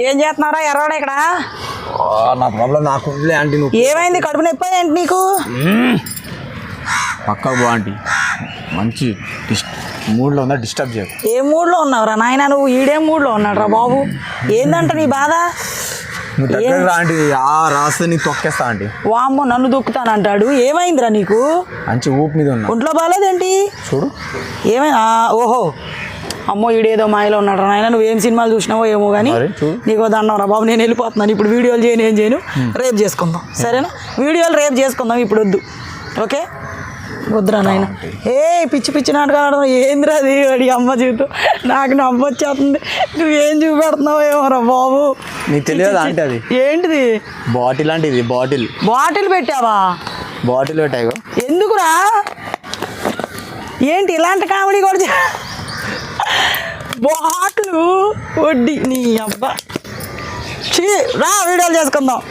ఏం చేస్తున్నారా ఎర్రవాడ ఇక్కడ? నా ప్రాబ్లం నాకు ఆంటీ. నువ్వు ఏమైంది? కడుపు నొప్పి ఏంటి నీకు? పక్కకు పో ఆంటీ. మంచి మూడ్లో ఉందా? డిస్టర్బ్ చేయకు. ఏ మూడ్లో ఉన్నావురా నాయన? నువ్వు ఈడే మూడ్లో ఉన్నాడు రా బాబు. ఏందంట నీ బాధ? నువ్వు దగ్గర రా ఆంటీ. రాస్తే నీకు తొక్కేస్తా ఆంటీ. వామ్మో నన్ను దొక్కుతానంటాడు. ఏమైందిరా నీకు? మంచి ఊపు మీద ఉన్నా. ఒంట్లో బాగాలేదేంటి? చూడు ఏమైనా? ఓహో అమ్మో ఈడేదో మాయలో ఉన్నాడు రా నాయన. నువ్వేం సినిమాలు చూసినావో ఏమో కానీ నీకు దండం రా బాబు. నేను వెళ్ళిపోతున్నాను ఇప్పుడు. వీడియోలు చేయను, ఏం చేయను. రేపు చేసుకుందాం సరేనా? వీడియోలు రేపు చేసుకుందాం, ఇప్పుడు వద్దు. ఓకే వద్దురా నాయన. ఏ పిచ్చి పిచ్చి నాటకాలు ఏందిరా అది? వాడి అమ్మ జీవితం నాకు నవ్వు వచ్చేస్తుంది. నువ్వేం చూపెడుతున్నావు ఏమోరా బాబు. నీకు తెలియదు అంటే అది ఏంటిది? బాటిల్ అంటే ఇది. బాటిల్ బాటిల్ పెట్టావా? బాటిల్ పెట్టాయి. ఎందుకురా? ఏంటి ఇలాంటి కామెడీ కూడా? బాటిల్ వడ్డీ నీ అబ్బా. రా వీడియోలు చేసుకుందాం.